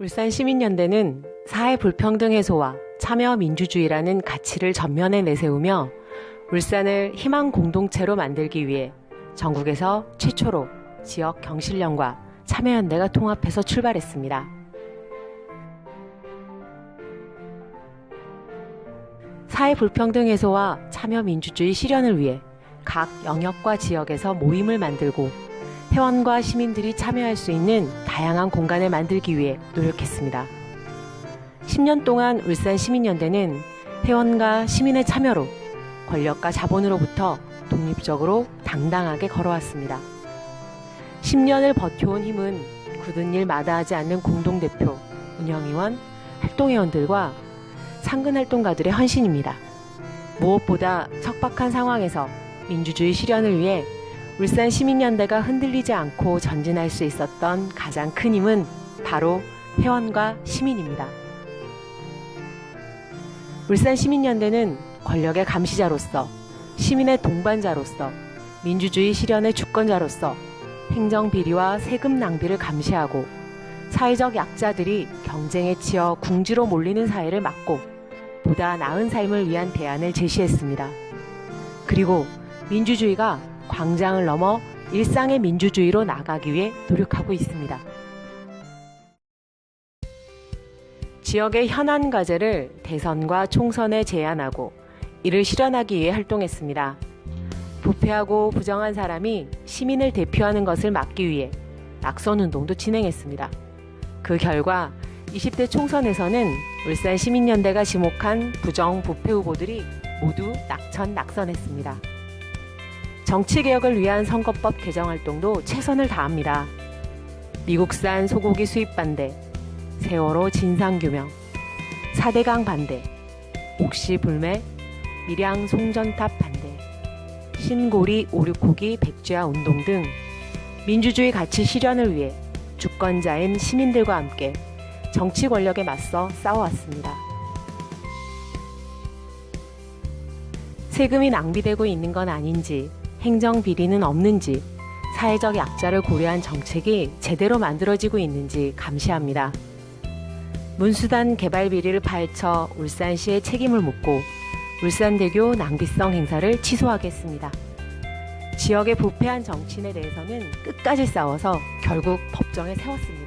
울산시민연대는 사회 불평등 해소와 참여 민주주의라는 가치를 전면에 내세우며 울산을 희망 공동체로 만들기 위해 전국에서 최초로 지역 경실련과 참여연대가 통합해서 출발했습니다. 사회 불평등 해소와 참여 민주주의 실현을 위해 각 영역과 지역에서 모임을 만들고 회원과 시민들이 참여할 수 있는 다양한 공간을 만들기 위해 노력했습니다. 10년 동안 울산시민연대는 회원과 시민의 참여로 권력과 자본으로부터 독립적으로 당당하게 걸어왔습니다. 10년을 버텨온 힘은 굳은 일 마다하지 않는 공동대표, 운영위원, 활동회원들과 상근활동가들의 헌신입니다. 무엇보다 척박한 상황에서 민주주의 실현을 위해 울산시민연대가 흔들리지 않고 전진할 수 있었던 가장 큰 힘은 바로 회원과 시민입니다. 울산시민연대는 권력의 감시자로서, 시민의 동반자로서, 민주주의 실현의 주권자로서 행정비리와 세금 낭비를 감시하고 사회적 약자들이 경쟁에 치여 궁지로 몰리는 사회를 막고 보다 나은 삶을 위한 대안을 제시했습니다. 그리고 민주주의가 광장을 넘어 일상의 민주주의로 나가기 위해 노력하고 있습니다. 지역의 현안 과제를 대선과 총선에 제안하고 이를 실현하기 위해 활동했습니다. 부패하고 부정한 사람이 시민을 대표하는 것을 막기 위해 낙선운동도 진행했습니다. 그 결과 20대 총선에서는 울산시민연대가 지목한 부정 부패 후보들이 모두 낙선했습니다. 정치개혁을 위한 선거법 개정 활동도 최선을 다합니다. 미국산 소고기 수입 반대, 세월호 진상규명, 4대강 반대, 옥시 불매, 밀양 송전탑 반대, 신고리 오륙호기 백제화 운동 등 민주주의 가치 실현을 위해 주권자인 시민들과 함께 정치 권력에 맞서 싸워왔습니다. 세금이 낭비되고 있는 건 아닌지, 행정 비리는 없는지, 사회적 약자를 고려한 정책이 제대로 만들어지고 있는지 감시합니다. 문수단 개발 비리를 파헤쳐 울산시의 책임을 묻고 울산대교 낭비성 행사를 취소하겠습니다. 지역의 부패한 정치인에 대해서는 끝까지 싸워서 결국 법정에 세웠습니다.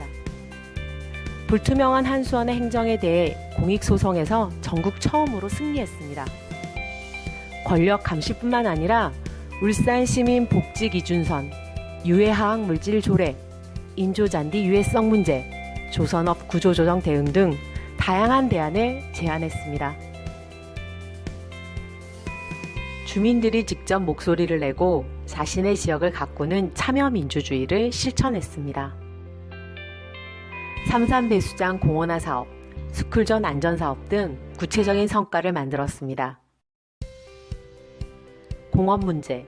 불투명한 한수원의 행정에 대해 공익소송에서 전국 처음으로 승리했습니다. 권력 감시뿐만 아니라 울산시민 복지기준선, 유해화학 물질 조례, 인조잔디 유해성 문제, 조선업 구조조정 대응 등 다양한 대안을 제안했습니다. 주민들이 직접 목소리를 내고 자신의 지역을 가꾸는 참여민주주의를 실천했습니다. 삼산배수장 공원화 사업, 스쿨전 안전사업 등 구체적인 성과를 만들었습니다. 공원 문제,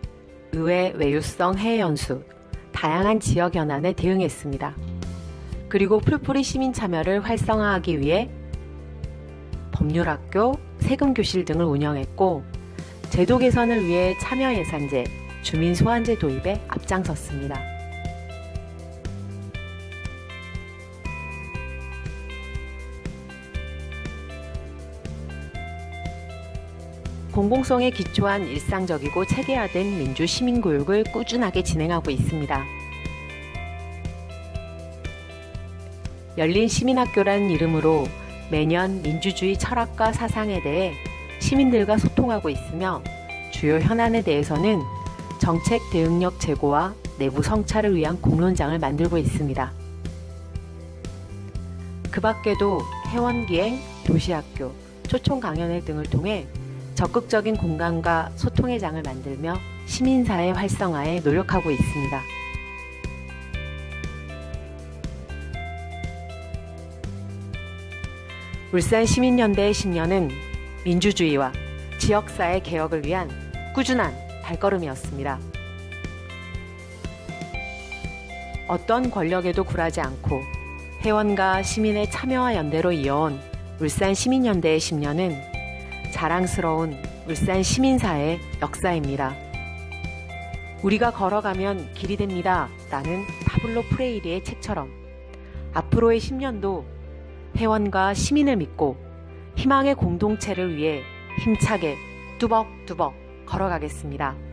의회 외유성 해외 연수, 다양한 지역 현안에 대응했습니다. 그리고 풀뿌리 시민 참여를 활성화하기 위해 법률학교, 세금교실 등을 운영했고 제도 개선을 위해 참여 예산제, 주민 소환제 도입에 앞장섰습니다. 공공성에 기초한 일상적이고 체계화된 민주 시민교육을 꾸준하게 진행하고 있습니다. 열린 시민학교라는 이름으로 매년 민주주의 철학과 사상에 대해 시민들과 소통하고 있으며 주요 현안에 대해서는 정책 대응력 제고와 내부 성찰을 위한 공론장을 만들고 있습니다. 그 밖에도 회원기행, 도시학교, 초청 강연회 등을 통해 적극적인 공간과 소통의 장을 만들며 시민사회 활성화에 노력하고 있습니다. 울산시민연대의 10년은 민주주의와 지역사회 개혁을 위한 꾸준한 발걸음이었습니다. 어떤 권력에도 굴하지 않고 회원과 시민의 참여와 연대로 이어온 울산 시민연대의 10년은 자랑스러운 울산 시민사의 역사입니다. 우리가 걸어가면 길이 됩니다. 라는 파블로 프레이리의 책처럼 앞으로의 10년도 회원과 시민을 믿고 희망의 공동체를 위해 힘차게 뚜벅뚜벅 걸어가겠습니다.